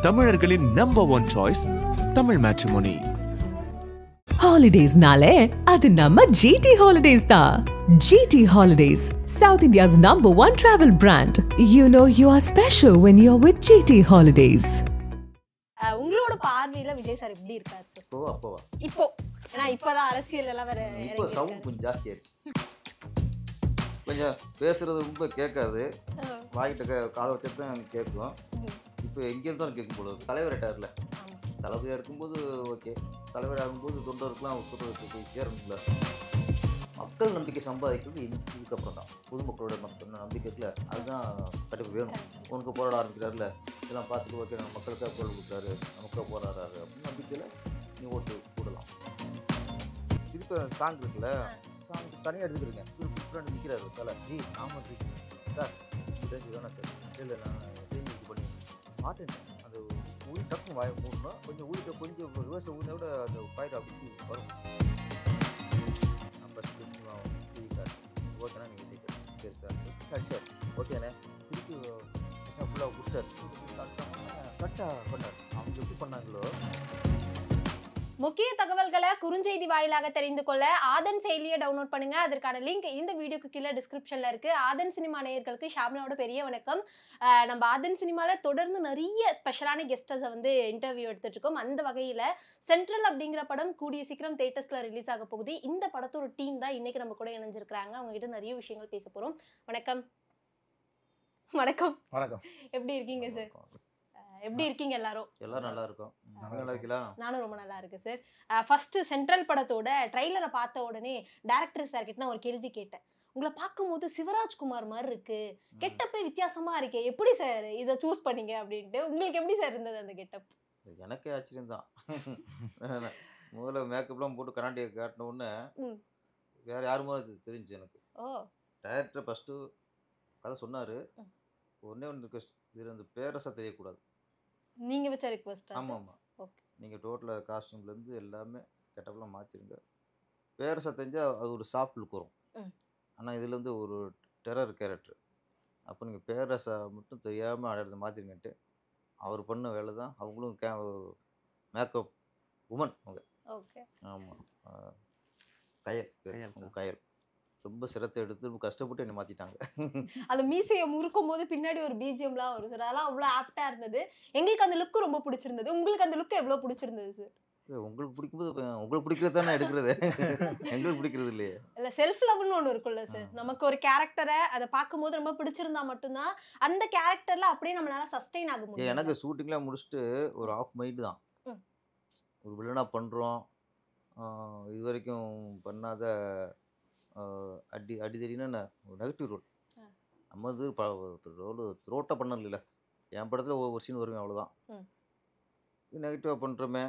தமிழர்களின் number one choice Tamil matrimony. Holidays-nale, adu namma GT Holidays da. GT Holidays, South India's #1 travel brand. You know you are special when you're with GT Holidays. உங்களோட பார்வையில Vijay sir எப்படி இருக்காரு sir? இப்போ ஏன்னா இப்பதான் அரசியல் எல்லாம் வர இப்போ சவுண்ட் கொஞ்சம் ஜாஸ்தியா இருக்கு. கொஞ்சம் பேசுறது ரொம்ப கேட்காது, வாங்கிட்ட காதை வச்சு தான் கேட்கும். இப்போ எங்கே இருந்தாலும் கேட்கும் போல தலைவர் ரிட்டையர்ல தலைவராக இருக்கும்போது ஓகே, தலைவராக ஆகும்போது தொண்டருக்குலாம் சொல்கிறதுக்கு போய் சேரணும்ல. மக்கள் நம்பிக்கை சம்பாதிக்கிறது இதுக்கப்புறம் தான். பொதுமக்களோட நம்பிக்கைக்குள்ள அதுதான் கண்டிப்பாக வேணும். உனக்கு போராட ஆரம்பிக்கிறாருல, இதெல்லாம் பார்த்துட்டு ஓகே நம்ம மக்களுக்காக குரல் கொடுக்குறாரு, நமக்காக போராடுறாரு அப்படின்னு நம்பிக்கையில் நீ ஓட்டு போடலாம். திருப்பி சாங் இருக்குல்ல, சாங் தனியாக எடுத்துக்கிறீங்க. ஃப்ரெண்ட் நிற்கிறாரு தலை, ஜி ஆமாம் ஜி சார் வேணாம் சார், இல்லை நான் இது பண்ணி மாட்டேன். அந்த ஊறி டக்குன்னு வாய மூடணும், கொஞ்சம் ஊறிட்ட கொஞ்சம் ரிவர்ஸில் ஊறினா விட அந்த பாயிண்ட் அப்படி வரும். நம்ம ஊறிட்டார் ஓகேண்ணா, நீங்கள் சரி சார் சார் ஓகேண்ணே. திருப்பி ஃபுல்லாக குடிச்சார், கரெக்டாக பண்ணார். அவங்க எப்படி பண்ணாங்களோ. முக்கிய தகவல்களை குறுஞ்செய்தி வாயிலாக தெரிந்து கொள்ள ஆதன் செயலியை டவுன்லோட் பண்ணுங்க. அதற்கான லிங்க் இந்த வீடியோக்கு கீழே டிஸ்கிரிப்ஷன்ல இருக்கு. ஆதன் சினிமா நேயர்களுக்கு ஷாம்னாவோட பெரிய வணக்கம். நம்ம ஆதன் சினிமால தொடர்ந்து நிறைய ஸ்பெஷலான கெஸ்டர்ஸை வந்து இன்டர்வியூ எடுத்துட்டு இருக்கோம். அந்த வகையில சென்ட்ரல் அப்படிங்கிற படம் கூடிய சீக்கிரம் தியேட்டர்ஸ்ல ரிலீஸ் ஆக போகுது. இந்த படத்தோட டீம் தான் இன்னைக்கு நம்ம கூட இணைஞ்சிருக்காங்க. அவங்க கிட்ட நிறைய விஷயங்கள் பேச போறோம். வணக்கம். வணக்கம். வணக்கம். எப்படி இருக்கீங்க சார்? எப்படி இருக்கீங்க எல்லாரும்? எல்லாரும் நல்லா இருக்கும். நல்லா இருக்கலாம். நானும் ரொம்ப நல்லா இருக்கு சார். ஃபர்ஸ்ட் சென்ட்ரல் படத்தோட ட்ரைலரை பார்த்த உடனே டைரக்டர் சார் கிட்ட நான் ஒரு கேள்வி கேட்டேன். உங்களை பார்க்கும்போது சிவராஜ்குமார் மாதிரி இருக்கு, கெட்டப்பே வித்தியாசமா இருக்கே, எப்படி சார் இதை சூஸ் பண்ணீங்க அப்படின்ட்டு. உங்களுக்கு எப்படி சார் இருந்தது அந்த கெட்டப்? எனக்கே ஆச்சரியம் தான். முதல்ல மேக்கப்லாம் போட்டு கண்ணாடியை காட்டின உடனே வேற யாருமோ அது தெரிஞ்சு எனக்கு. டைரக்டர் ஃபஸ்ட்டு கதை சொன்னார். ஒன்றே ஒன்று இதில் அந்த பேரஸாக தெரியக்கூடாது. நீங்க வச்ச ரிக்வெஸ்ட்? ஆமாம் ஆமாம். ஓகே, நீங்கள் டோட்டலாக காஸ்டியூம்லேருந்து எல்லாமே கெட்டப்லாம் மாற்றிருங்க. பேரஸாக தெரிஞ்சால் அது ஒரு சாஃப்ட் லுக் வரும். ஆனால் இதில் வந்து ஒரு டெரர் கேரக்டர். அப்போ நீங்கள் பேரஸாக மட்டும் தெரியாமல் அடையாளத்தை மாற்றிருங்கன்ட்டு அவர் பண்ண வேலை தான். அவங்களும் மேக்கப் உமன் அவங்க. ஓகே. ஆமாம், கயல் ரொம்ப சிரத்தை எடுத்து ரொம்ப கஷ்டப்பட்டு என்னை மாற்றிட்டாங்க. அந்த மீசையை முறுக்கும் போது பின்னாடி ஒரு பிஜிஎம்லாம் வரும் சார், அதெல்லாம் அவ்வளோ ஆப்டாக இருந்தது. எங்களுக்கு அந்த லுக்கு ரொம்ப பிடிச்சிருந்தது. உங்களுக்கு அந்த லுக்கு எவ்வளோ பிடிச்சிருந்தது சார்? உங்களுக்கு பிடிக்கும்போது உங்களுக்கு பிடிக்கிறது தானே எடுக்கிறது, எங்களுக்கு பிடிக்கிறது இல்லையே. இல்லை, செல்ஃப் லவ்னு ஒன்று இருக்குல்ல சார். நமக்கு ஒரு கேரக்டரை அதை பார்க்கும்போது ரொம்ப பிடிச்சிருந்தா மட்டும்தான் அந்த கேரக்டரில் அப்படியே நம்மளால சஸ்டெயின் ஆக முடியும். எனக்கு ஷூட்டிங்லாம் முடிச்சுட்டு ஒரு ஆஃப் மைண்டு தான். ஒரு வில்லனாக பண்ணுறோம், இது வரைக்கும் பண்ணாத அடிதடினா நெகட்டிவ் ரோல். நம்ம வந்து ரோல் ரோட்டாக பண்ணல. என் படத்தில் ஒரு சீன் வருவேன், அவ்வளோதான். நெகட்டிவாக பண்ணுறோமே,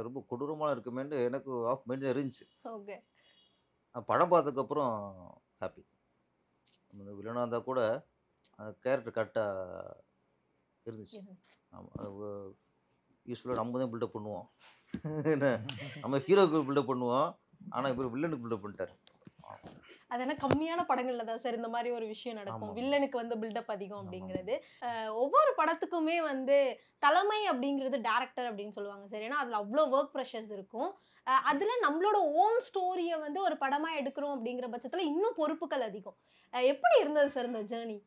ரொம்ப கொடூரமாக இருக்குமேன்னு எனக்கு ஆஃப் மைண்ட் தான் இருந்துச்சு. ஓகே. படம் பார்த்ததுக்கப்புறம் ஹாப்பி. நம்ம வில்லனாக இருந்தால் கூட அந்த கேரக்டர் கரெக்டாக இருந்துச்சு. ஆமாம், அது யூஸ்ஃபுல்லாக நம்ம தான் பில்டப் பண்ணுவோம். நம்ம ஹீரோக்கு பில்டப் பண்ணுவோம், ஆனால் இப்போ வில்லனுக்கு பில்டப் பண்ணிட்டார். அதெல்லாம் கம்மியான படங்கள்ல தான் சார் இந்த மாதிரி ஒரு விஷயம் நடக்கும். வில்லனுக்கு வந்து பில்டப் அதிகம் அப்படிங்கிறது. ஒவ்வொரு படத்துக்குமே வந்து தலைமை அப்படிங்கிறது டேரக்டர் அப்படின்னு சொல்லுவாங்க சார். ஏன்னா அதில் அவ்வளோ ஒர்க் ப்ரெஷர்ஸ் இருக்கும். அதில் நம்மளோட ஓன் ஸ்டோரியை வந்து ஒரு படமாக எடுக்கிறோம் அப்படிங்கிற பட்சத்தில் இன்னும் பொறுப்புகள் அதிகம். எப்படி இருந்தது சார் இந்த ஜேர்னி?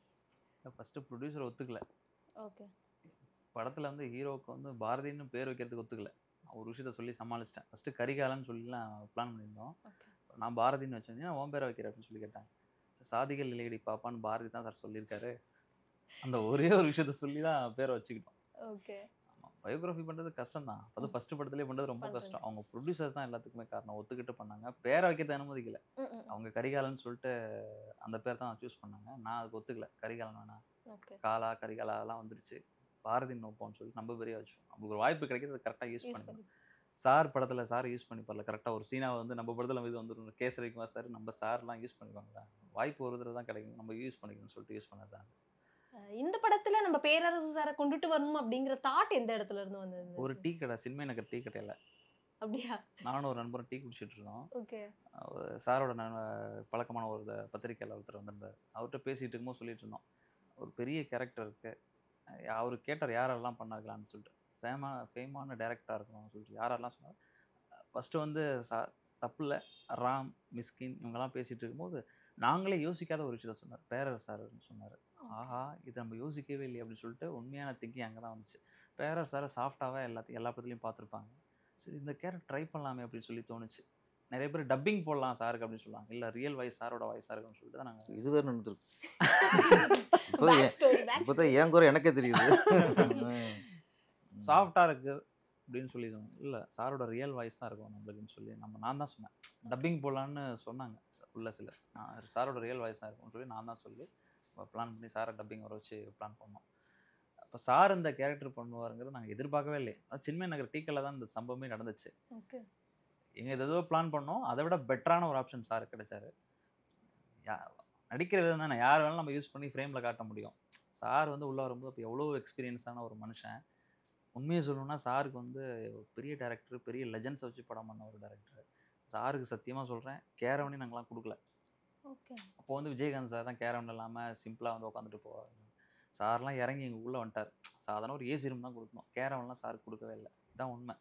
ஃபஸ்ட்டு ப்ரொடியூசர் ஒத்துக்கல. ஓகே. படத்தில் வந்து ஹீரோவுக்கு வந்து பாரதின்னு பேர் வைக்கிறதுக்கு ஒத்துக்கல. ஒரு விஷயத்த சொல்லி சமாளிச்சிட்டேன். ஃபஸ்ட்டு கரிகாலன்னு சொல்லிலாம் பிளான் பண்ணியிருந்தோம். நான் பாரதின்னு வச்சேன்னா உன் பேரை வைக்கிற அப்படின்னு சொல்லி கேட்டாங்க. சார் சாதிகள் இல்லையடி பாப்பான்னு பாரதி தான் சார் சொல்லியிருக்காரு. அந்த ஒரே ஒரு விஷயத்த சொல்லி தான் பேரை வச்சுக்கிட்டோம். ஓகே. ஆமாம், பயோகிராஃபி பண்ணுறது கஷ்டம் தான். அது ஃபஸ்ட்டு படத்துலேயே பண்ணுறது ரொம்ப கஷ்டம். அவங்க ப்ரொடியூசர்ஸ் தான் எல்லாத்துக்குமே காரணம். ஒத்துக்கிட்டு பண்ணாங்க. பேரை வைக்கிறது அனுமதிக்கல. அவங்க கரிகாலன்னு சொல்லிட்டு அந்த பேர் தான் சூஸ் பண்ணாங்க. நான் அதுக்கு ஒத்துக்கல. கரிகாலன் வேணாம், காலா கரிகாலா அதெல்லாம் வந்துருச்சு, பாரதி நோப்போன்னு சொல்லி நம்ம பெரிய வச்சோம். அவங்களுக்கு ஒரு வாய்ப்பு கிடைக்கிறது கரெக்டாக யூஸ் பண்ணி. சார் படத்தில் சார் யூஸ் பண்ணி பாரல கரெக்டாக ஒரு சீனாவை வந்து நம்ம படத்தில் இது வந்துடும். கேசரிக்குமார் சார் நம்ம சார்லாம் யூஸ் பண்ணிப்பாங்களா, வாய்ப்பு ஒரு தடவை தான் கிடைக்கும், நம்ம யூஸ் பண்ணிக்கணும்னு சொல்லிட்டு யூஸ் பண்ணது தான். இந்த படத்தில் நம்ம பேரரசு சாரை கொண்டுட்டு வரணும் அப்படிங்கிற தாட் எந்த இடத்துல இருந்து வந்தது? ஒரு டீ கடை, சினிமா நகர் டீ கடையில். அப்படியா? நானும் ஒரு நண்பரும் டீ குடிச்சிட்டு இருந்தோம். ஓகே. சாரோட பழக்கமான ஒரு பத்திரிக்கையாளர் ஒருத்தர் வந்திருந்தார். அவர்கிட்ட பேசிகிட்டு இருக்கும்போது சொல்லிட்டு இருந்தோம், ஒரு பெரிய கேரக்டர் இருக்குது, அவர் கேட்டார் யாரெல்லாம் பண்ணாங்களான்னு சொல்லிட்டு ஃபேமான டேரக்டராக இருக்கணும்னு சொல்லிட்டு யாரெல்லாம் சொன்னார். ஃபஸ்ட்டு வந்து தப்பு இல்லை, ராம், மிஸ்கின் இவங்கெல்லாம் பேசிகிட்டு இருக்கும்போது நாங்களே யோசிக்காத ஒரு விஷயத்த சொன்னார். பேரர் சார்னு சொன்னார். ஆஹா, இது நம்ம யோசிக்கவே இல்லை அப்படின்னு சொல்லிட்டு உண்மையான திங்கிங் அங்கே தான் வந்துச்சு. பேரர் சாரை சாஃப்டாகவே எல்லா படத்துலையும் பார்த்துருப்பாங்க. சரி இந்த கேரக்டர் ட்ரை பண்ணலாமே அப்படின்னு சொல்லி தோணுச்சு. நிறைய பேர் டப்பிங் போடலாம் சாருக்கு அப்படின்னு சொல்லுவாங்க. இல்லை ரியல் வாய்ஸ் சாரோட வாய்ஸாக இருக்குன்னு சொல்லிட்டு தான் நாங்கள் இது வேறு நடந்துருக்கு. இப்போதான் என் குறை எனக்கே தெரியுது. சாஃப்டாக இருக்குது அப்படின்னு சொல்லி சொன்னாங்க. இல்லை சாரோட ரியல் வாய்ஸ் தான் இருக்கும் நம்மளுக்குன்னு சொல்லி நான் தான் சொன்னேன். டப்பிங் போடலான்னு சொன்னாங்க உள்ள சிலர். சாரோட ரியல் வாய்ஸ் தான் இருக்கும்னு சொல்லி நான் தான் சொல்லி பிளான் பண்ணி சாரை டப்பிங் வர வச்சு பிளான் பண்ணோம். அப்போ சார் இந்த கேரக்டர் பண்ணுவாருங்கிறது நாங்கள் எதிர்பார்க்கவே இல்லை. சின்மய நகர் டீக்கல்ல தான் இந்த சம்பவமே நடந்துச்சு. எங்கள் ஏதோ பிளான் பண்ணோம், அதை விட பெட்டரான ஒரு ஆப்ஷன் சார் கிடைச்சாரு. நடிக்கிற விதம் தானே, யார் வேணாலும் நம்ம யூஸ் பண்ணி ஃப்ரேமில் காட்ட முடியும். சார் வந்து உள்ளே வரும்போது அப்போ எவ்வளோ எக்ஸ்பீரியன்ஸான ஒரு மனுஷன். உண்மையை சொல்லணும்னா சாருக்கு வந்து பெரிய டேரக்டர், பெரிய லெஜண்ட்ஸை வச்சு படம் பண்ண ஒரு டேரக்டர். சாருக்கு சத்தியமாக சொல்கிறேன், கேரவனே நாங்களாம் கொடுக்கல. அப்போ வந்து விஜயகாந்த் சார் தான் கேரவன் இல்லாமல் சிம்பிளாக வந்து உட்காந்துட்டு போவார். சார்லாம் இறங்கி எங்கள் உள்ளே வந்துட்டார். சாதாரண ஒரு ஏசி ரூம் தான் கொடுக்கணும், கேரவன்லாம் சாருக்கு கொடுக்கவே இல்லை. இதுதான் உண்மை.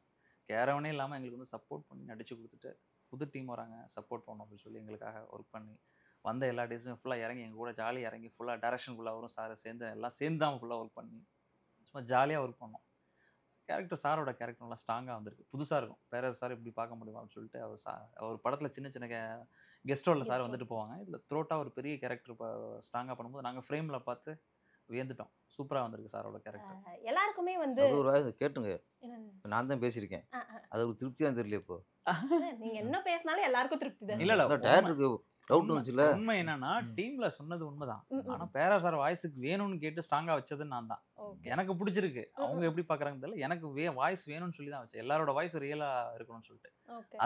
கேரவனே இல்லாமல் எங்களுக்கு வந்து சப்போர்ட் பண்ணி நடித்து கொடுத்துட்டு புது டீம் வராங்க சப்போர்ட் பண்ணணும் அப்படின்னு சொல்லி எங்களுக்காக ஒர்க் பண்ணி வந்த எல்லா டேஸும் ஃபுல்லாக இறங்கி எங்கள் கூட ஜாலியாக இறங்கி ஃபுல்லாக டேரக்ஷன் ஃபுல்லாக வரும் சாரை சேர்ந்து எல்லாம் சேர்ந்து தான் ஃபுல்லாக ஒர்க் பண்ணி சும்மா ஜாலியாக ஒர்க் பண்ணோம். கேரக்டர் சாரோட கேரக்டர் நல்லா ஸ்ட்ராங்காக வந்திருக்கு, புதுசாக இருக்கும். பேரர் சார் இப்படி பார்க்க முடியுமா அப்படின்னு சொல்லிட்டு அவர் படத்தில் சின்ன சின்ன கெஸ்ட் ரோலில் சார் வந்துட்டு போவாங்க. இதில் த்ரோட்டாக ஒரு பெரிய கேரக்டர் இப்போ ஸ்ட்ராங்காக பண்ணும்போது நாங்கள் ஃப்ரேமில் பார்த்து வியந்துட்டோம். சூப்பராக வந்திருக்கு சாரோட கேரக்டர். எல்லாருக்குமே வந்து ஒரு கேட்டுங்க, நான் தான் பேசியிருக்கேன், அது ஒரு திருப்தி தான் தெரியல. இப்போ நீங்க என்ன பேசினாலும் எல்லாருக்கும் திருப்தி தான். இல்லை டேரக்டருக்கு டவுட் வந்துச்சுல. உண்மை என்னன்னா டீம்ல சொன்னது உண்மைதான். ஆனா பேரா சார் வாய்ஸுக்கு வேணும்னு கேட்டு ஸ்ட்ராங்கா வச்சது நான் தான். எனக்கு பிடிச்சிருக்கு. அவங்க எப்படி பாக்குறாங்க தெரியல, எனக்கு வாய்ஸ் வேணும்னு சொல்லி தான் வச்சேன். எல்லாரோட வாய்ஸ் ரியலா இருக்கணும்னு சொல்லிட்டு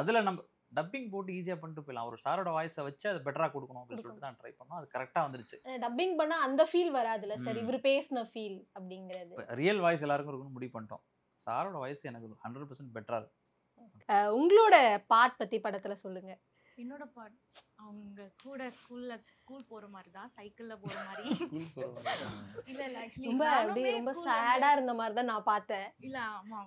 அதுல நம்ம டப்பிங் போட்டு ஈஸியா பண்ணிட்டு போயிடலாம். ஒரு சாரோட வாய்ஸை வச்சு அதை பெட்டரா கொடுக்கணும் அப்படின்னு சொல்லிட்டு தான் ட்ரை பண்ணோம். அது கரெக்டா வந்துருச்சு. டப்பிங் பண்ணா அந்த ஃபீல் வராதுல சார், இவர் பேசின ஃபீல் அப்படிங்கிறது. ரியல் வாய்ஸ் எல்லாருக்கும் இருக்கணும் முடிவு பண்ணிட்டோம். சாரோட வாய்ஸ் எனக்கு 100% பெட்டரா இருக்கு. உங்களோட பார்ட் பத்தி படத்துல சொல்லுங்க. என்னோட பார்ட் அவங்க கூட ஸ்கூல் போற மாதிரி தான், சைக்கிள்ல போற மாதிரி. இல்ல இல்ல ஆக்சுவலி ரொம்ப சேடா இருந்த மாதிரி தான் நான் பார்த்தேன். இல்ல ஆமா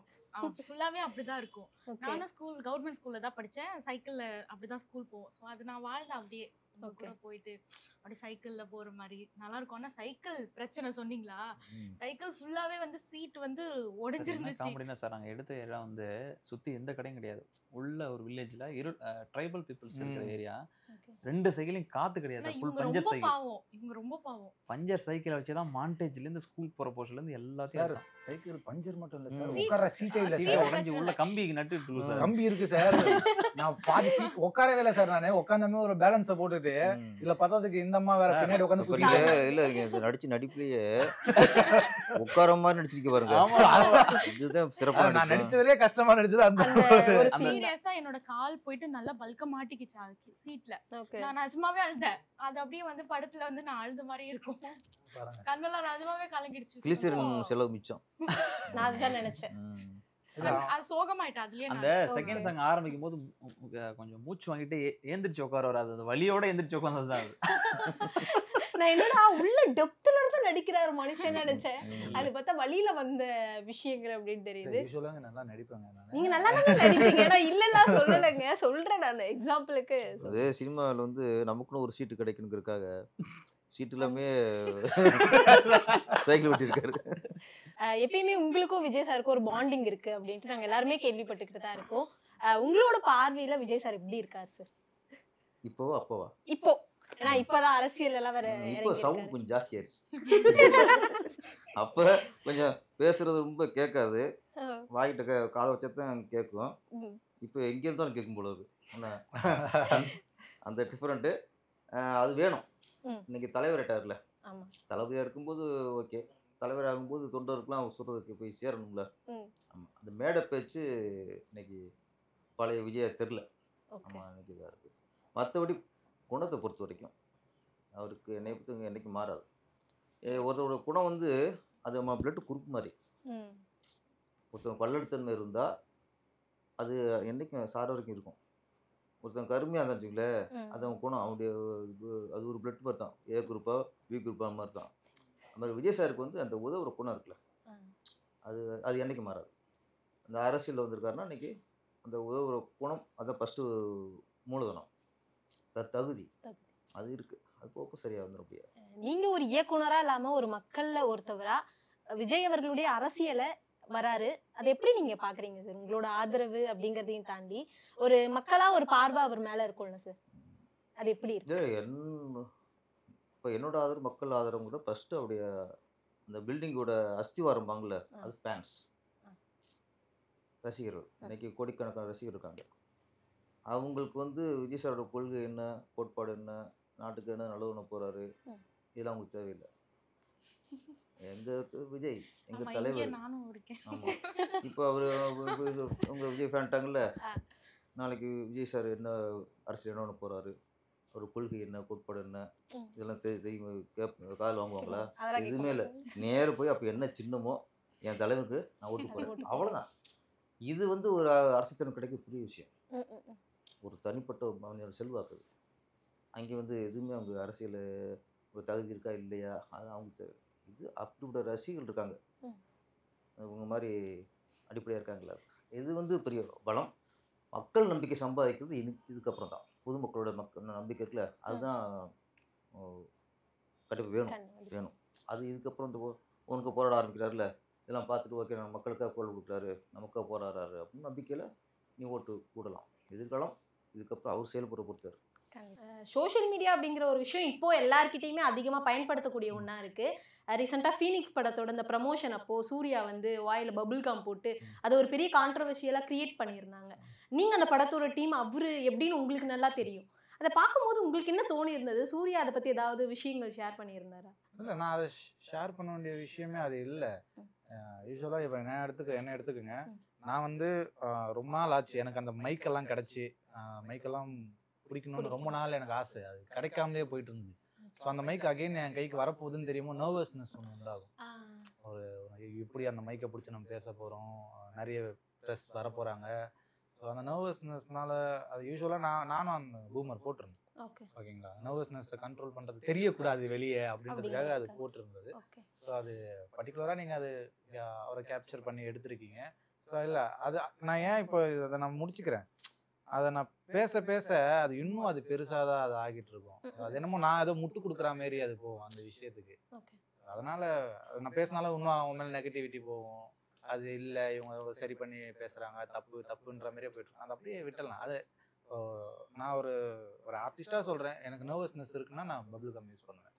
ஃபுல்லாவே அப்படிதான் இருக்கும். நானும் கவர்மெண்ட் ஸ்கூல்ல தான் படிச்சேன். சைக்கிள்ல அப்படிதான் ஸ்கூல் போவோம். ஸோ அது நான் வாழ்ந்தேன். அப்படியே கூட போயிட்டு அப்படி சைக்கிள்ல போற மாதிரி நல்லா இருக்கும். ஆனா சைக்கிள் பிரச்சனை சொன்னீங்களா, சைக்கிள் ஃபுல்லாவே வந்து சீட் வந்து உடைஞ்சிருந்துச்சு. காமெடினா சார் நாங்க எடுத்த இடம் வந்து சுத்தி எந்த கடையும் கிடையாது. உள்ள ஒரு வில்லேஜ்ல ட்ரைபல் பீப்புள்ஸ் இருக்கிற ஏரியா. 2 சைக்கிளையும் காத்து கிடையாது சார். Full puncture cycle. இவங்க ரொம்ப பாவம். பஞ்சர் சைக்கிளை வச்சு தான் மாண்டேஜ்ல இருந்து ஸ்கூல் போற போர்ஷன்ல இருந்து எல்லாத்தையும். சைக்கிள் பஞ்சர் மட்டும் இல்ல சார், உட்கார சீட்டே இல்ல சார். உடைஞ்சு உள்ள கம்பி நட்டு இருக்கு சார். கம்பி இருக்கு சார். நான் பாதி சீட் உட்காரவே இல்லை சார். நானே உட்காந்தமே ஒரு பேலன்ஸை போட்டுட்டு இல்ல பத்தாதுக்கு இந்த அம்மா வேற பின்னாடி உட்காந்து புரியல. இல்ல நடிச்சு நடிப்புலயே உட்கார மாதிரி நடிச்சிருக்க பாருங்க. இதுதான் சிறப்பா. நான் நடிச்சதுலயே கஷ்டமா நடிச்சது அந்த சீரியஸா என்னோட கால் போயிட்டு நல்லா பல்க மாட்டிக்கிச்சு சீட்ல. நான் நிஜமாவே அழுதேன். அது அப்படியே வந்து படத்துல வந்து நான் அழுத மாதிரி இருக்கும். கண்ணெல்லாம் நிஜமாவே கலங்கிடுச்சு. கிளிசரின் செலவு மிச்சம். நான் அதுதான் நினைச்சேன். அது சோகமாயிட்டேன். அதுலயே அந்த செகண்ட் சாங் ஆரம்பிக்கும் போது கொஞ்சம் மூச்சு வாங்கிட்டு ஏந்திரிச்சு உட்கார வராது. அந்த வலியோட ஏந்திரிச்சு உட்கார்ந்ததுதான் அது. நான் என்னடா உள்ள டெப்த்ல இருந்து நடிக்கிறாரு மனுஷன் நினைச்சேன். அது பார்த்தா வழியில வந்த விஷயங்கள் அப்படின்னு தெரியுது. யூசுவலா நல்லா நடிப்பாங்க. நீங்க நல்லா தான் நடிப்பீங்க. நான் இல்லல சொல்லலங்க, சொல்றேன் நான் எக்ஸாம்பிளுக்கு. அது சினிமாவில் வந்து நமக்குன்னு ஒரு சீட்டு கிடைக்கணுங்கிறதுக்காக சீட் எல்லாமே சைக்கிள் ஓட்டிருக்காரு. எப்பயுமே உங்களுக்கும் விஜய் சாருக்கும் ஒரு பாண்டிங் இருக்கு அப்படின்ட்டு நாங்க எல்லாருமே கேள்விப்பட்டுக்கிட்டு தான் இருக்கோம். உங்களோட பார்வையில விஜய் சார் எப்படி இருக்காரு சார்? இப்போவா அப்போவா? இப்போ ஏன்னா இப்பதான் அரசியல் எல்லாம் வர இப்போ சவுண்ட் கொஞ்சம் ஜாஸ்தியாயிருச்சு. அப்ப கொஞ்சம் பேசுறது ரொம்ப கேட்காது, வாங்கிட்ட காதை வச்சதான் கேட்கும். இப்போ எங்க இருந்தாலும் கேட்கும் போல இருக்கு. அந்த டிஃபரெண்ட்டு அது வேணும். இன்னைக்கு தலைவர் ஆயிட்டார்ல, தளபதியா இருக்கும்போது ஓகே, தலைவர் ஆகும்போது தொண்டருக்குலாம் சொல்றதுக்கு போய் சேரணும்ல. ஆமா, அந்த மேடை பேச்சு இன்னைக்கு பழைய விஜயா தெரில. ஆமாம், இன்னைக்கு இதாக இருக்குது. மற்றபடி குணத்தை பொறுத்த வரைக்கும் அவருக்கு என்னை பொறுத்த என்றைக்கு மாறாது. ஒருத்தரோட குணம் வந்து அது நம்ம பிளட்டு குறுக்கு மாதிரி. ஒருத்தவங்க பல்லெடுத்தன்மை இருந்தால் அது என்றைக்கும் சார வரைக்கும் இருக்கும். ஒருத்தவங்க கருமையாக இருந்தான்னு வச்சுக்கல, அது அவன் குணம், அவனுடைய அது ஒரு பிளட் மாதிரி தான். ஏ குரூப்பா பி குரூப்பா மாதிரி தான். அது மாதிரி விஜய் சாருக்கு வந்து அந்த உதவுற குணம் இருக்குல்ல, அது என்றைக்கு மாறாது. அந்த அரசியலில் வந்திருக்காருன்னா இன்னைக்கு அந்த உதவுற குணம் அதை ஃபஸ்ட்டு மூலதனம், தகுதி அது இருக்குது. அது போக சரியாக வந்துட முடியாது. நீங்க ஒரு இயக்குனரா இல்லாம ஒரு மக்கள்ல ஒருத்தவரா விஜய் அவர்களுடைய அரசியலை வராரு, அதை எப்படி நீங்க பாக்குறீங்க சார்? உங்களோட ஆதரவு அப்படிங்கறதையும் தாண்டி ஒரு மக்களா ஒரு பார்வை அவர் மேல இருக்கும்ல சார், அது எப்படி இருக்கு? இப்போ என்னோட ஆதரவு, மக்கள் ஆதரவு கூட ஃபஸ்ட்டு அவருடைய அந்த பில்டிங்கோட அஸ்திவாரம் பாங்கல, அது ஃபேன்ஸ், ரசிகர்கள். இன்னைக்கு கோடிக்கணக்கான ரசிகர் இருக்காங்க. அவங்களுக்கு வந்து விஜய் சாரோட கொள்கை என்ன, கோட்பாடு என்ன, நாட்டுக்கு என்ன நல்லது பண்ண போகிறாரு, இதெல்லாம் அவங்களுக்கு தேவையில்லை. எங்கள் விஜய் எங்கள் தலைவர். ஆமாம், இப்போ அவர் உங்கள் விஜய் ஃபேன்ட்டாங்கல்ல, நாளைக்கு விஜய் சார் என்ன அரசியல் என்ன பண்ண போகிறாரு, ஒரு கொள்கை என்ன, கோட்பாடு என்ன, இதெல்லாம் காதில் வாங்குவாங்களா? எதுவுமே இல்லை. நேராக போய் அப்போ என்ன சின்னமோ என் தலைவருக்கு நான் ஓட்டு போகிறேன், அவ்வளோதான். இது வந்து ஒரு அரசியல் கிடைக்க பெரிய விஷயம். ஒரு தனிப்பட்ட மனிதர் செல்வாக்குது. அங்கே வந்து எதுவுமே அவங்க அரசியல் ஒரு தகுதி இருக்கா இல்லையா அது அவங்க தேவை. இது அப்படிப்பட்ட ரசிகர்கள் இருக்காங்க, இவங்க மாதிரி அடிப்படையாக இருக்காங்களா. இது வந்து பெரிய பலம். மக்கள் நம்பிக்கை சம்பாதிக்கிறது இதுக்கப்புறம் தான். பொதுமக்களோட நம்பிக்கை இருக்குல்ல, அதுதான் கண்டிப்பாக வேணும். அது இதுக்கப்புறம் இந்த உனக்கு போராட ஆரம்பிக்கிறாருல, இதெல்லாம் பார்த்துட்டு ஓகே நம்ம மக்களுக்காக குரல் கொடுக்குறாரு, நமக்காக போராடுறாரு அப்படின்னு நம்பிக்கையில் நீ ஓட்டு கூடலாம். எதிர்காலம் இதுக்கப்புறம் அவர் செயல்பட பொறுத்தார். சோஷியல் மீடியா அப்படிங்கிற ஒரு விஷயம் இப்போ எல்லார்கிட்டையுமே அதிகமாக பயன்படுத்தக்கூடிய ஒன்றா இருக்கு. ரீசெண்டாக ஃபீனிக்ஸ் படத்தோட இந்த ப்ரமோஷன் அப்போ சூர்யா வந்து வாயில் பபுள் கம் போட்டு அதை ஒரு பெரிய கான்ட்ரவர்ஷியலாக கிரியேட் பண்ணியிருந்தாங்க. நீங்கள் அந்த படத்தோட டீம் அவரு எப்படின்னு உங்களுக்கு நல்லா தெரியும். அதை பார்க்கும்போது உங்களுக்கு என்ன தோணி இருந்தது? சூர்யா அதை பற்றி ஏதாவது விஷயங்கள் ஷேர் பண்ணியிருந்தாரா? இல்லை, நான் அதை ஷேர் பண்ண வேண்டிய விஷயமே அது இல்லை. யூஸ்வலாக இப்போ என்ன எடுத்துக்கோங்க, நான் வந்து ரொம்ப நாள் ஆச்சு எனக்கு அந்த மைக்கெல்லாம் கிடச்சி, மைக்கெல்லாம் பிடிக்கணும்னு ரொம்ப நாள் எனக்கு ஆசை. அது கிடைக்காமலே போயிட்டு இருந்தது. ஸோ அந்த மைக் அகைன் என் கைக்கு வரப்போகுதுன்னு தெரியுமோ நர்வஸ்னஸ் ஒன்று உண்டாகும். ஒரு இப்படி அந்த மைக்கை பிடிச்சி நம்ம பேச போகிறோம், நிறைய ப்ரெஸ் வரப்போகிறாங்க. ஸோ அந்த நர்வஸ்னஸ்னால அது யூஸ்வலாக நானும் அந்த பூமர் போட்டிருந்தேன். ஓகேங்களா, நர்வஸ்னஸை கண்ட்ரோல் பண்ணுறது தெரியக்கூடாது வெளியே அப்படின்றதுக்காக அது போட்டிருந்தது. ஸோ அது பர்டிகுலராக நீங்கள் அது அவரை கேப்சர் பண்ணி எடுத்திருக்கீங்க. ஸோ இல்லை, அது நான் ஏன் இப்போ அதை நான் முடிச்சுக்கிறேன். அதை நான் பேச அது இன்னும் அது பெருசாக தான் அது ஆகிட்டு இருக்கும். அது என்னமோ நான் ஏதோ முட்டு கொடுக்குற மாரி அது போகும் அந்த விஷயத்துக்கு. அதனால் அது நான் பேசினாலும் இன்னும் அவங்க மேலே நெகட்டிவிட்டி போகும். அது இல்லை இவங்க சரி பண்ணி பேசுகிறாங்க, தப்புன்ற மாதிரியே போய்ட்டுருக்கோம். அதை அப்படியே விட்டுடலாம். அது நான் ஒரு ஆர்டிஸ்டாக சொல்கிறேன், எனக்கு நர்வஸ்னஸ் இருக்குன்னா நான் பபுள் கம் யூஸ் பண்ணுவேன்.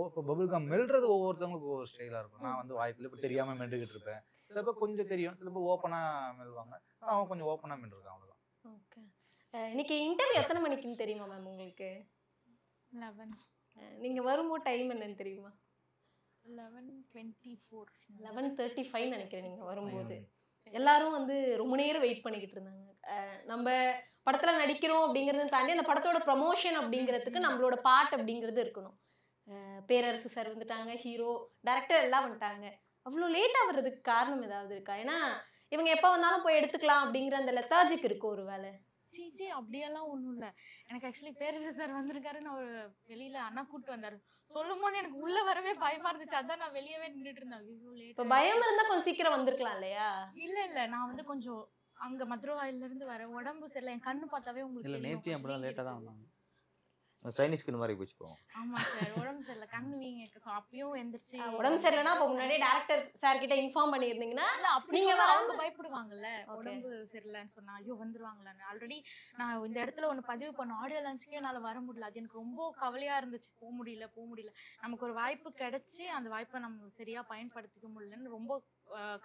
இப்போ பபுள் கம் மெல்றது ஒவ்வொருத்தவங்களுக்கு ஒவ்வொரு ஸ்டைலாக இருக்கும். நான் வந்து வாய்ப்பில் இப்போ தெரியாமல் மெல்லுக்கிட்டு இருப்பேன். சிலப்போ கொஞ்சம் தெரியும், சிலப்போ ஓப்பனாக மெல்வாங்க. அவன் கொஞ்சம் ஓப்பனாக மெல்லிருக்கான், அவ்வளோதான். ஓகே, இன்னைக்கு இன்டர்வியூ எத்தனை மணிக்குன்னு தெரியுமா மேம் உங்களுக்கு? 11. நீங்கள் வரும்போது டைம் என்னன்னு தெரியுமா? 11:24 11:35 நினைக்கிறேன். நீங்கள் வரும்போது எல்லாரும் வந்து ரொம்ப நேரம் வெயிட் பண்ணிக்கிட்டு இருந்தாங்க. நம்ம படத்தில் நடிக்கிறோம் அப்படிங்கிறத தாண்டி அந்த படத்தோட ப்ரமோஷன் அப்படிங்கிறதுக்கு நம்மளோட பாட் அப்படிங்கிறது இருக்கணும். பேரரசு சார் வந்துட்டாங்க, ஹீரோ டைரக்டர் எல்லாம் வந்துட்டாங்க. அவ்வளோ லேட்டாக வர்றதுக்கு காரணம் ஏதாவது இருக்கா? ஏன்னா இவங்க எப்போ வந்தாலும் போய் எடுத்துக்கலாம் அப்படிங்கிற அந்த லெத்தாஜிக் இருக்கும் ஒரு வேலை. சீச்சி அப்படியெல்லாம் ஒன்றும் இல்லை. எனக்கு ஆக்சுவலி பேரரசு சார் வந்திருக்காருன்னு அவர் வெளியில் அண்ணா கூப்பிட்டு வந்தார். சொல்லும் போது எனக்கு உள்ளே வரவே பயமாக இருந்துச்சு. அதான் நான் வெளியவே நின்றுட்டு இருந்தேன். இவ்வளோ லேட். இப்போ பயம் இருந்தால் கொஞ்சம் சீக்கிரம் வந்திருக்கலாம் இல்லையா? இல்லை, நான் வந்து கொஞ்சம் அங்கே மதுரவாயிலிருந்து வர உடம்பு சரியில்லை. என் கண்ணு பார்த்தாவே உங்களுக்கு இல்லை, நேத்தி அப்படிதான் லேட்டாக தான் வந்தாங்க. சைனீஸ் கிணறு மாதிரி போச்சு போவோம். ஆமா சார், உடம்பு சரியில்லை, கண்ணு வீங்க. அப்பயும் எந்திரிச்சு உடம்பு சரியில்லைன்னா அப்போ முன்னாடியே டேரக்டர் சார் கிட்ட இன்ஃபார்ம் பண்ணியிருந்தீங்கன்னா நீங்க அவங்க பயப்படுவாங்கல்ல. உடம்பு சரியில்லைன்னு சொன்னா ஐயோ வந்துருவாங்களான்னு. ஆல்ரெடி நான் இந்த இடத்துல ஒன்று பதிவு பண்ண ஆடியோ லான்ச்சுக்கே என்னால் வர முடியல. அது எனக்கு ரொம்ப கவலையா இருந்துச்சு. போக முடியல. நமக்கு ஒரு வாய்ப்பு கிடைச்சி அந்த வாய்ப்பை நம்ம சரியா பயன்படுத்திக்க முடியலன்னு ரொம்ப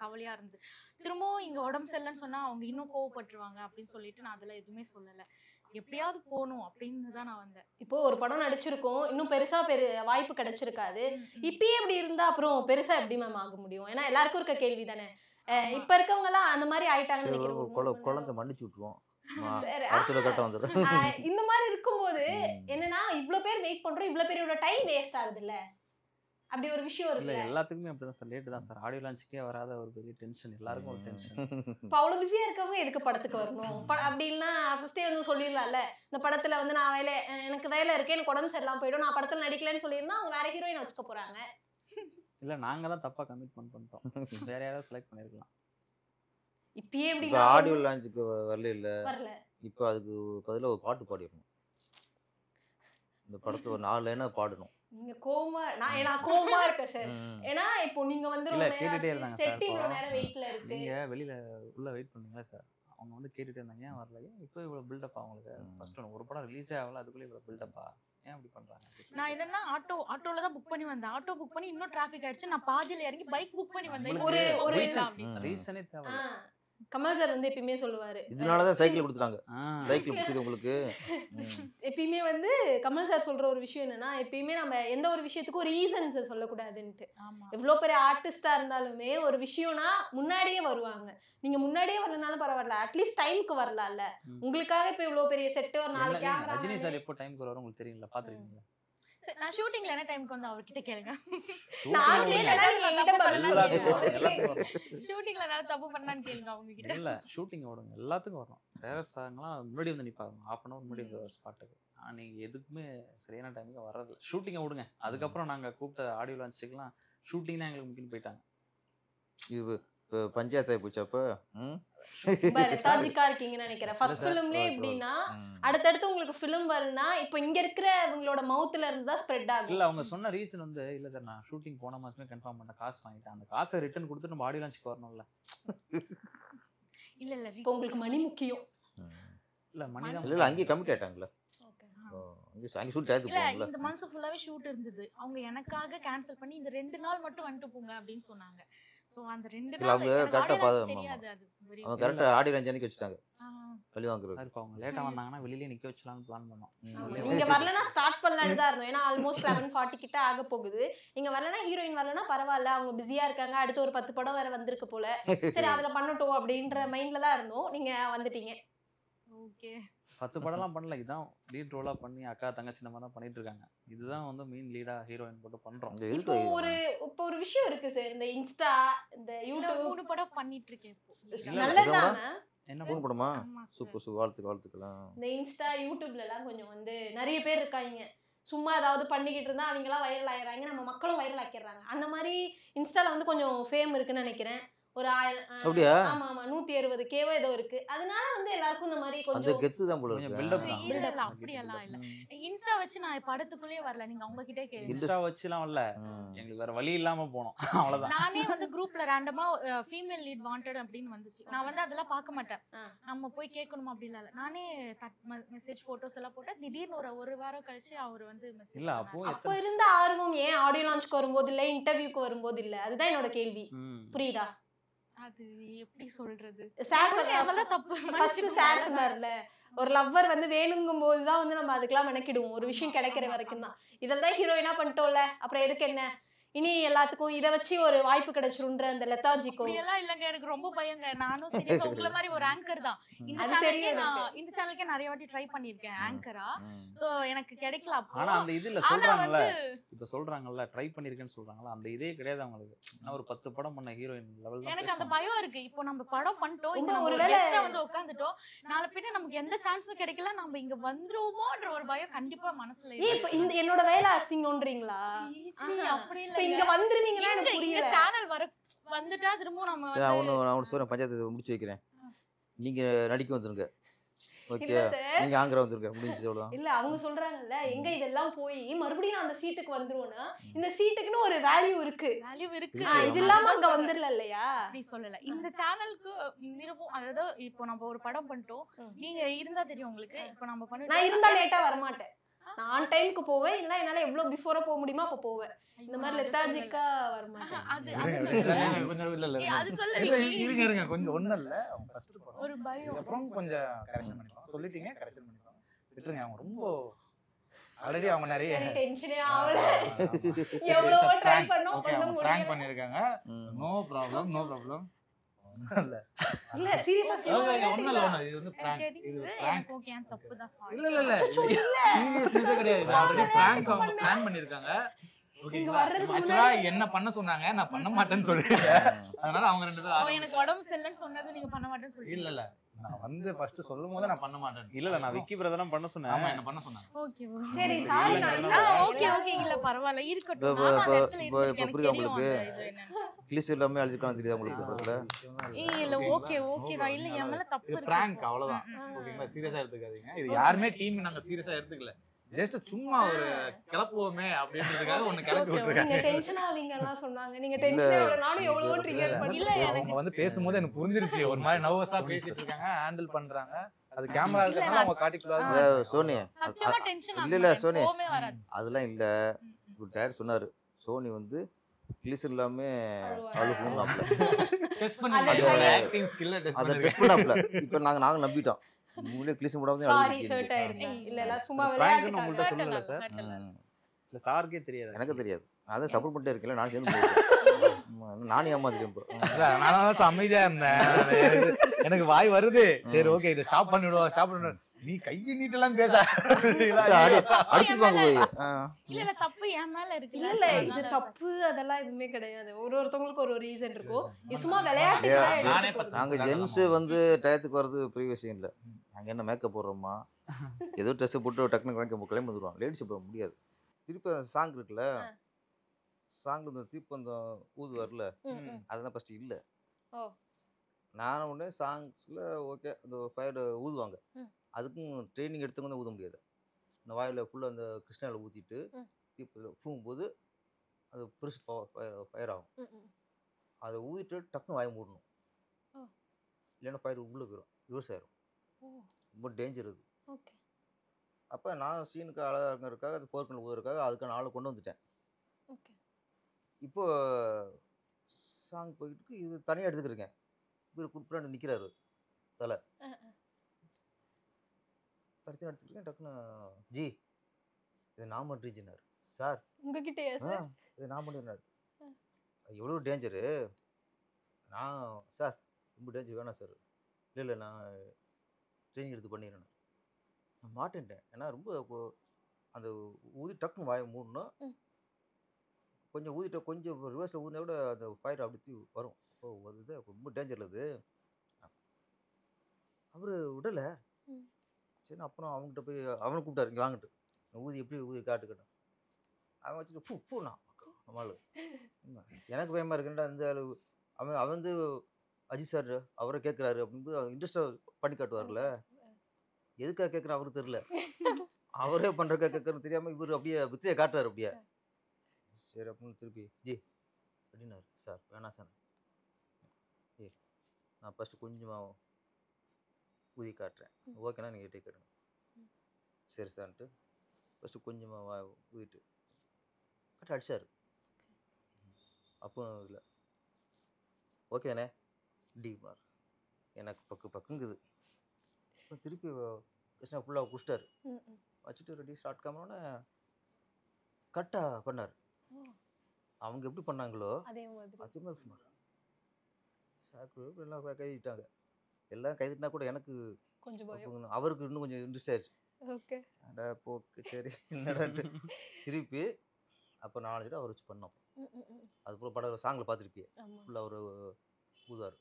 கவலையா இருந்து. திரும்பவும் இங்க உடம்பு சரியில்லைன்னு சொன்னா அவங்க இன்னும் கோவப்பட்டுருவாங்க அப்படின்னு சொல்லிட்டு நான் அதெல்லாம் எதுவுமே சொல்லலை. எப்படியாவது போகணும் அப்படின்னு தான் நான் வந்தேன். இப்போ ஒரு படம் நடிச்சிருக்கோம், இன்னும் பெருசா வாய்ப்பு கிடைச்சிருக்காது. இப்பயே இப்படி இருந்தா அப்புறம் பெருசா எப்படி மேம் ஆக முடியும்? ஏன்னா எல்லாருக்கும் இருக்க கேள்வி தானே. இப்ப இருக்கவங்க எல்லாம் அந்த மாதிரி ஆயிட்டாங்க. குழந்தை மன்னிச்சு விட்டுருவோம். இந்த மாதிரி இருக்கும்போது என்னன்னா இவ்வளவு பேர் வெயிட் பண்றோம், இவ்வளவு பேரோட டைம் வேஸ்ட் ஆகுது இல்ல? அப்படி ஒரு விஷயம் இல்லை, எல்லாத்துக்குமே அப்படிதான் சார். லேட்டு தான் சார். ஆடியோ லான்ச்சுக்கே வராத ஒரு பெரிய டென்ஷன், எல்லாருக்கும் ஒரு டென்ஷன். இப்போ அவ்வளோ பிஸியாக இருக்கவங்க எதுக்கு படத்துக்கு வரணும்? அப்படின்னா ஃபர்ஸ்டே வந்து சொல்லிடலாம்ல, இந்த படத்தில் வந்து நான் எனக்கு வேலை இருக்கு, எனக்கு உடம்பு சரியில்லாமல் போயிடும், நான் படத்தில் நடிக்கலன்னு சொல்லியிருந்தா அவங்க வேற ஹீரோயின் வச்சுக்க போகிறாங்க. இல்ல நாங்க தான் தப்பா கமிட்மெண்ட் பண்ணிட்டோம். வேற யாராவது செலக்ட் பண்ணிருக்கலாம். இப்பயே இப்போ எப்படின்னா ஆடியோ லான்ச்சுக்கு வரல இல்ல, வரல. இப்போ அதுக்கு பதிலா ஒரு பாட்டு பாடிடணும். இந்த படத்துல ஒரு 4 லைனா பாடணும். நீங்க கோவமா நான் கோவமா இருக்கேன் சார். ஏன்னா இப்போ நீங்க வந்து இல்ல ரொம்ப கேட்டுட்டே நேரம் இருந்தாங்க செட் இவ்வளவு சார். நேரம் வெயிட்ல இருக்கு. நீங்க வெளியில உள்ள வெயிட் பண்ணீங்களா சார்? அவங்க வந்து கேட்டுட்டே இருந்தாங்க, ஏன் வரல, ஏன் இப்போ இவ்வளவு பில்டப் அவங்களுக்கு ஃபர்ஸ்ட் ஒரு படம் ரிலீஸே ஆகல அதுக்குள்ளே இவ்வளவு பில்டப்பா, ஏன் அப்படி பண்றாங்க? நான் என்னன்னா ஆட்டோல தான் புக் பண்ணி வந்தேன். ஆட்டோ புக் பண்ணி இன்னும் டிராஃபிக் ஆயிடுச்சு. நான் பாதியில இறங்கி பைக் புக் பண்ணி வந்தேன். ஒரு ரீசனே தேவை. கமல் சார் வந்து எப்பயுமே சொல்லுவாரு, இதனாலதான் சைக்கிள் கொடுத்துட்டாங்க. சைக்கிள் கொடுத்துருக்கு உங்களுக்கு. எப்பயுமே வந்து கமல் சார் சொல்ற ஒரு விஷயம் என்னன்னா, எப்பயுமே நம்ம எந்த ஒரு விஷயத்துக்கும் ரீசன்ஸ் சொல்லக்கூடாதுன்ட்டு. எவ்வளவு பெரிய ஆர்டிஸ்டா இருந்தாலுமே ஒரு விஷயம்னா முன்னாடியே வருவாங்க. நீங்க முன்னாடியே வரலனாலும் பரவாயில்ல, அட்லீஸ்ட் டைமுக்கு வரலாம்ல. உங்களுக்காக இப்ப இவ்வளவு பெரிய செட் ஒரு 4 கேமரா. ரஜினி சார் எப்போ டைம்க்கு வரும் உங்களுக்கு தெரியல, பாத்துருக்கீங்களா? நான் ஷூட்டிங்ல என்ன டைம்க்கு வந்து அவர்கிட்ட கேளுங்க. நான் கேட்டா நீங்க என்கிட்ட ஷூட்டிங்ல நான் தப்பு பண்ணான்னு கேளுங்க அவங்க கிட்ட. இல்ல ஷூட்டிங் ஓடுங்க, எல்லாத்துக்கும் வரும். டேரக்டர்ஸ்லாம் முன்னாடி வந்து நிப்பாங்க, 1/2 hour முன்னாடி வந்து ஒரு ஸ்பாட்டுக்கு. நீங்க எதுக்குமே சரியான டைமுக்கு வர்றதில்ல. ஷூட்டிங்கை விடுங்க, அதுக்கப்புறம் நாங்க கூப்பிட்ட ஆடியோ லான்ச்சுக்கெல்லாம் ஷூட்டிங் தான் எங்களுக்கு முக்கியம் போயிட்டாங்க. இது பஞ்சாயத்து போச்சு. அப்ப லெத்தாஜிக்கா இருக்கீங்கன்னு நினைக்கிறேன். ஃபர்ஸ்ட் ஃபிலிம்லயே எப்படின்னா அடுத்தடுத்து உங்களுக்கு ஃபிலிம் வரும்னா இப்போ இங்க இருக்கிற இவங்களோட மவுத்ல இருந்து தான் ஸ்ப்ரெட் ஆகும். இல்ல அவங்க சொன்ன ரீசன் வந்து, இல்ல சார் நான் ஷூட்டிங் போன மாசமே கன்ஃபார்ம் பண்ண காசு வாங்கிட்டேன், அந்த காசை ரிட்டர்ன் கொடுத்துட்டு நம்ம ஆடியோ லான்ச்சுக்கு வரணும்ல. இல்ல இப்போ உங்களுக்கு மணி முக்கியம். இல்ல மணி தான் இல்ல அங்கேயே கமிட் ஆயிட்டாங்களே. அங்கே ஷூட் ஆயிட்டு இல்ல போவாங்கல்ல. இந்த மந்த் ஃபுல்லாவே ஷூட் இருந்தது. அவங்க எனக்காக கேன்சல் பண்ணி இந்த 2 நாள் மட்டும் வந்துட்டு போங்க அப்படின்னு சொன்னாங்க. சோ அந்த 2 நாள் அவங்க கரெக்டா தெரியாது. அது அவங்க கரெக்டா ஆடியோ லான்ச் அன்னைக்கு வச்சுட்டாங்க. பழி வாங்குறது. அவங்க லேட்டா வந்தாங்கன்னா வெளியில நிக்க வச்சலாம்னு பிளான் பண்ணோம். நீங்க வரலனா ஸ்டார்ட் பண்ணலாம்னு தான் இருந்தோம். ஏன்னா ஆல்மோஸ்ட் 11:40 கிட்ட ஆக போகுது. நீங்க வரலனா ஹீரோயின் வரலனா பரவாயில்ல, அவங்க பிஸியா இருக்காங்க, அடுத்து ஒரு 10 படம் வேற வந்திருக்கு போல, சரி அதுல பண்ணட்டும் அப்படின்ற மைண்ட்ல தான் இருந்தோம். நீங்க வந்துட்டீங்க. ஓகே 10 படம்லாம் பண்ணல, இதான் லீட் ரோலா பண்ணி அக்கா தங்கச்சி இந்த மாதிரி தான் பண்ணிட்டு இருக்காங்க. இதுதான் வந்து மெயின் லீடா ஹீரோயின் போட்டு பண்றோம். இப்போ ஒரு விஷயம் இருக்கு சார், இந்த இன்ஸ்டா இந்த யூடியூப் 3 படம் பண்ணிட்டு இருக்கேன் இப்போ. நல்லதுதாங்க. என்ன மூணு படமா? சூப்பர் வாழ்த்துக்கலாம். இந்த இன்ஸ்டா யூடியூப்ல எல்லாம் கொஞ்சம் வந்து நிறைய பேர் இருக்காங்க, சும்மா ஏதாவது பண்ணிக்கிட்டு இருந்தா அவங்க எல்லாம் வைரல் ஆயிடுறாங்க, நம்ம மக்களும் வைரல் ஆக்கிடுறாங்க. அந்த மாதிரி இன்ஸ்டால வந்து கொஞ்சம் ஃபேம் இருக்குன்னு நினைக்கிறேன். ஒரு 1000 ஆமா 160K ஏதோ இருக்கு. அதனால வந்து எல்லாருக்கும் இந்த மாதிரி கொஞ்சம் கெத்து தான் போல இருக்கு. பில்டப் இல்ல அப்படி எல்லாம் இல்ல. இன்ஸ்டா வச்சு நான் படத்துக்குள்ளே வரல, நீங்க அவங்க கிட்டே கேளுங்க. இன்ஸ்டா வச்சுலாம் இல்ல, எங்களுக்கு வேற வழி இல்லாம போனோம் அவ்வளவுதான். நானே வந்து குரூப்ல ரேண்டமா ஃபீமேல் லீட் வாண்டட் அப்படின்னு வந்துச்சு. நான் வந்து அதெல்லாம் பார்க்க மாட்டேன், நம்ம போய் கேட்கணும் அப்படி இல்ல. நானே மெசேஜ் போட்டோஸ் எல்லாம் போட்டேன். திடீர்னு ஒரு வாரம் கழிச்சு அவர் வந்து மெசேஜ் இல்ல அப்போ இருந்த ஆர்வம் ஏன் ஆடியோ லான்ச்க்கு வரும்போது இல்ல, இன்டர்வியூக்கு வரும்போது இல்ல? அதுதான் என்னோட கேள்வி. புரியுதா? அது எப்படி சொல்றது, தப்பு. ஒரு லவ்வர் வந்து வேணுங்கும் போதுதான் வந்து நம்ம அதுக்கெல்லாம் மெனக்கிடுவோம், ஒரு விஷயம் கிடைக்கிற வரைக்கும் தான். இதெல்லாம் ஹீரோயினா பண்ணிட்டோம்ல, அப்புறம் எதுக்கு என்ன இனி எல்லாத்துக்கும் இதை வச்சு ஒரு வாய்ப்பு கிடைச்சிருன்ற அந்த லெத்தாஜிக்கோ எல்லாம் இல்லங்க. எனக்கு ரொம்ப பயங்க. நானும் சீரியஸா உங்கள மாதிரி ஒரு ஆங்கர் தான். இந்த சேனலுக்கே நிறைய வாட்டி ட்ரை பண்ணிருக்கேன் ஆங்கரா. சோ எனக்கு கிடைக்கல. ஆனா அந்த இதுல சொல்றாங்கல்ல, இப்ப சொல்றாங்கல்ல ட்ரை பண்ணிருக்கேன்னு சொல்றாங்கல்ல, அந்த இதே கிடையாது அவங்களுக்கு. நான் ஒரு 10 படம் பண்ண ஹீரோயின் லெவல் தான். எனக்கு அந்த பயம் இருக்கு. இப்போ நம்ம படம் பண்ணிட்டோம், இங்க ஒரு கெஸ்டா வந்து உட்கார்ந்துட்டோம், நாளை பின்ன நமக்கு எந்த சான்ஸும் கிடைக்கல, நம்ம இங்க வந்துருவோமோன்ற ஒரு பயம் கண்டிப்பா மனசுல இருக்கு. இப்போ இந்த என்னோட வேலை அசிங்கம்ன்றீங்களா? அப்படி இல்ல, இங்க வந்துருவீங்களா? எனக்கு புரியல. சேனல் வந்துட்டா திரும்ப நம்ம நான் சொல்றேன், பஞ்சாயத்து முடிச்சு வைக்கிறேன், நீங்க நடிக்க வந்துருங்க. ஓகே நீங்க ஆங்கரா வந்துருங்க, முடிஞ்சு அவ்வளவுதான். இல்ல அவங்க சொல்றாங்கல்ல, எங்க இதெல்லாம் போய் மறுபடியும் அந்த சீட்டுக்கு வந்துருவோம்னா இந்த சீட்டுக்குன்னு ஒரு வேல்யூ இருக்கு. இது இல்லாம அங்க வந்துடல இல்லையா? அப்படி சொல்லல. இந்த சேனலுக்கு விருப்பம், அதாவது இப்போ நம்ம ஒரு படம் பண்ணிட்டோம், நீங்க இருந்தா தெரியும் உங்களுக்கு. இப்போ நம்ம பண்ணி நான் இருந்தா லேட்டா வர மாட்டேன், நான் டைம்க்கு போவேன். இல்ல என்னால எவ்வளவு பிஃபோரா போக முடியுமா அப்ப போவேன். இந்த மாதிரி லெத்தாஜிக்கா வர மாட்டேன். அது சொல்லுவீங்க. இருங்க கொஞ்சம் ஒண்ணும் இல்ல, ஃபர்ஸ்ட் படம் ஒரு பயம், அப்புறம் கொஞ்சம் கரெக்ஷன் பண்ணிக்கலாம். சொல்லிட்டீங்க, கரெக்ஷன் பண்ணிக்கலாம். விட்டுருங்க. அவங்க ரொம்ப ஆல்ரெடி அவங்க நிறைய டென்ஷனே ஆவல, எவ்வளவோ ட்ரை பண்ணோம், பண்ண பிராங்க் பண்ணிருக்காங்க. நோ ப்ராப்ளம் இல்ல சீரியஸா சொல்லுங்க. ஒண்ணும் இல்ல, இது வந்து பிராங்க். இது பிராங்க். ஓகே நான் தப்பு தான் சாரி. இல்ல சீரியஸ்னஸ் கிடையாது. ஆல்ரெடி பிராங்க் அவங்க பிளான் பண்ணிருக்காங்க. ஆக்சுவலா என்ன பண்ண சொன்னாங்க, நான் பண்ண மாட்டேன்னு சொல்லிட்டேன். அதனால அவங்க ரெண்டு பேரும் எனக்கு உடம்பு சரியில்லைன்னு சொன்னது நீங்க பண்ண மாட்டேன்னு சொல்லிட்டீங்க. இல்ல நான் வந்து ஃபர்ஸ்ட் சொல்லும் போது நான் பண்ண மாட்டேன். இல்ல நான் விக்கி பிரதர் பண்ண சொன்னேன். ஆமா என்ன பண்ண சொன்னாங்க. ஓகே சரி சாரி ஓகே ஓகே இல்ல பரவாயில்ல இருக்கட்டும். இப்போ- நானும் அந்த இப்போ- இடத்துல இப்போ- இருந்திருக்கேன். இப்போ எனக்கு புரியுதா தெரியும் உங்களுக்கு? அந்த இது என்னன்னு. கிளிஸ் எல்லாமே அழிச்சிருக்கான்னு தெரியுதா உங்களுக்கு பக்கத்துல? இல்ல ஓகே ஓகே தான் இல்ல என் மேல தப்பு இது இருக்கு. பிராங்க் அவ்வளவுதான். ஓகேங்களா? சீரியஸா எடுத்துக்காதீங்க. இது யாருமே டீம் நாங்க சீரியஸா எடுத்துக்கல. ஜஸ்ட் சும்மா ஒரு கிளப்புவோமே அப்படின்றதுக்காக ஒண்ணு கிளப்பி Okay, விட்டுருக்காங்க. நீங்க டென்ஷன் ஆவீங்கலாம் சொன்னாங்க. நீங்க டென்ஷன் ஆவல நானும் எவ்வளவோ ட்ரிகர் பண்ணி இல்ல எனக்கு அவங்க வந்து பேசும்போது எனக்கு புரிஞ்சிருச்சு. ஒரு மாதிரி நர்வஸா பேசிட்டு இருக்காங்க, ஹேண்டில் பண்றாங்க. அது கேமரா இருக்கறனால அவங்க காட்டிக்கூடாது. சோனி சத்தியமா டென்ஷன் இல்ல, இல்ல, சோனி. கோவமே வராது. அதெல்லாம் இல்ல. டேரக்டர் சொன்னாரு சோனி வந்து கிளிஸ் எல்லாமே அழுகுனாப்ல. டெஸ்ட் பண்ணி ஆக்டிங் ஸ்கில்ல டெஸ்ட் அதை பண்ணி டெஸ்ட் பண்ணாப்ல. இப்போ நாங்க நம்பிட்டோம். உங்களே கிளிஸ் போடாம சாரி ஹர்ட் ஆயிருங்க. இல்ல இல்ல சும்மா பிராங்க்னு விளையாட்டு உங்கள்ட்ட சொல்லல சார். ஹர்ட் இல்ல சாருக்கே தெரியாது. எனக்கு தெரியாது. அதான் சப்போர்ட் பண்ணிட்டே இருக்கல. நான் சேர்ந்து போயிட்டேன். நானே ஏமாத்திட்டேன் இப்போ. நான் அமைதியா இருந்தேன். எனக்கு வாய் வருது. சரி ஓகே இதை ஸ்டாப் பண்ணிடுவோம் ஸ்டாப் பண்ணிடுவோம். நீ கையை நீட்டெல்லாம் பேச அடிச்சிருப்பாங்க போய். இல்ல இல்ல தப்பு என் மேல இருக்கு. இல்ல இது தப்பு அதெல்லாம் எதுவுமே கிடையாது. ஒருத்தவங்களுக்கு ஒரு ரீசன் இருக்கும். இது சும்மா விளையாட்டு நானே நாங்க ஜென்ஸ் வந்து டயத்துக்கு வர்றது பெரிய விஷயம் இல்லை. நாங்க என்ன மேக்கப் போடுறோமா, ஏதோ ட்ரெஸ் போட்டு டக்குனு கிளம்பி வந்துடுவோம். லேடிஸ் போக முடியாது. திருப்பி அந்த சாங் இருக்குல்ல, சாங் இந்த தீப்பந்தம் ஊது வரல, அதெல்லாம் ஃபர்ஸ்ட் இல்லை. ஓ. நான் உடனே சாங்ஸில் ஓகே அந்த ஃபயர் ஊதுவாங்க. அதுக்கும் ட்ரைனிங் எடுத்து வந்து ஊத முடியாது. இந்த வாயில் ஃபுல்லாக அந்த கிருஷ்ணாவில் ஊற்றிட்டு தீப்பத்தில் பூங்கும்போது அது பெருசு ஃபயர் ஆகும். அதை ஊதிட்டு டக்குன்னு வாய் மூடணும். இல்லைன்னா ஃபயர் உள்ளே போயிடும், ரிவர்ஸ் ஆயிரும். ரொம்ப டேஞ்சர் அது. அப்போ நான் சீனுக்கு அழகாக இருக்கிறதுக்காக அது போர்க்கல் ஊதுறதுக்காக அதுக்கான ஆளை கொண்டு வந்துட்டேன். இப்போ சாங் போயிட்டு இது தனியாக எடுத்துக்கிருக்கேன். இவர் குப்பிராண்டு நிற்கிறாரு தலை பிரச்சனை எடுத்துக்கிட்டேன். டக்குன்னு ஜி இது நான் பண்ணுறீஜினார். Sir உங்ககிட்டயா sir? இது நான் பண்ணிருந்தார். எவ்வளோ டேஞ்சரு. நான் சார் ரொம்ப டேஞ்சர் வேணாம் சார். இல்லை இல்லை நான் ட்ரைனிங் எடுத்து பண்ணிடுறேன். நான் மாட்டேன்ட்டேன். ஏன்னா ரொம்ப அந்த ஊதி டக்குன்னு வாயை மூடணும். கொஞ்சம் ஊதிட்ட கொஞ்சம் ரிவர்ஸில் ஊதினா கூட அந்த ஃபயர் அப்படி வரும். ஓ அது ரொம்ப டேஞ்சரில் அது. அவர் விடலை. சரி அப்புறம் அவங்ககிட்ட போய் அவனை கூப்பிட்டாரு இங்கே வாங்கிட்டு ஊதி எப்படி ஊதி காட்டுக்கிட்டேன். அவன் வச்சுட்டு பூண்ணா நம்மளு எனக்கு பயமாக இருக்குண்டா இந்த அவன் வந்து அஜித் சார் அவரை கேட்குறாரு அப்படின்னு இன்ட்ரெஸ்டாக பண்ணி காட்டுவார்ல. எதுக்காக கேட்குறேன் அவருக்கு தெரில. அவரே பண்ணுறக்கா கேட்குறது தெரியாமல் இவர் அப்படியே வித்தியை காட்டுறாரு அப்படியே. சரி அப்படின்னு திருப்பி ஜி அப்படின்னாரு. சார் வேணாம் சார். நான் ஃபஸ்ட்டு கொஞ்சமாக ஊதி காட்டுறேன். ஓகேண்ணா நீங்கள் கிட்டே கேட்டுங்க. சரி சார்ன்ட்டு ஃபஸ்ட்டு கொஞ்சமாக ஊதிட்டு கரெக்டாக அடிச்சார். அப்போ இதில் ஓகே தானே டீப்னார். எனக்கு பக்குங்குது. இப்போ திருப்பி கிருஷ்ணா ஃபுல்லாக குடிச்சிட்டாரு. வச்சுட்டு ரெடி ஸ்டார்ட் காமனோடனே கரெக்டாக பண்ணார். அவங்க எப்படி பண்ணாங்களோ அதே மாதிரி பண்ணார். சாக்கு எல்லாம் கைதிட்டாங்க. எல்லாம் கைதிட்டினா கூட எனக்கு கொஞ்சம் பயம். அவருக்கு இன்னும் கொஞ்சம் இன்ட்ரெஸ்ட் ஆயிடுச்சு. ஓகே அடா போக்கு சரி என்னடான்ட்டு திருப்பி அப்போ 4 தடவை அவர் வச்சு பண்ணோம். அதுக்கப்புறம் படம் சாங்கில் பார்த்துருப்பியே ஃபுல்லாக அவர் ஊதார்.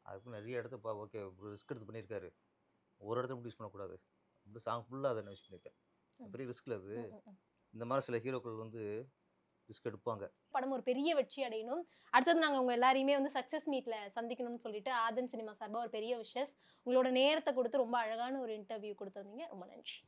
அதுக்கு நிறைய இடத்த ஓகே ரிஸ்க் எடுத்து பண்ணியிருக்காரு. ஒரு இடத்துல யூஸ் பண்ணக்கூடாது அப்படி சாங் ஃபுல்லாக அதை நான் யூஸ் பண்ணியிருக்கேன். பெரிய ரிஸ்கில் அது. இந்த மாதிரி சில ஹீரோக்கள் வந்து ரிஸ்க் எடுப்பாங்க. படம் ஒரு பெரிய வெற்றி அடையணும். அடுத்தது நாங்கள் உங்கள் எல்லாரையுமே வந்து சக்ஸஸ் மீட்டில் சந்திக்கணும்னு சொல்லிட்டு ஆதன் சினிமா சார்பாக ஒரு பெரிய விஷஸ். உங்களோட நேரத்தை கொடுத்து ரொம்ப அழகான ஒரு இன்டர்வியூ கொடுத்துருந்தீங்க. ரொம்ப நன்றி.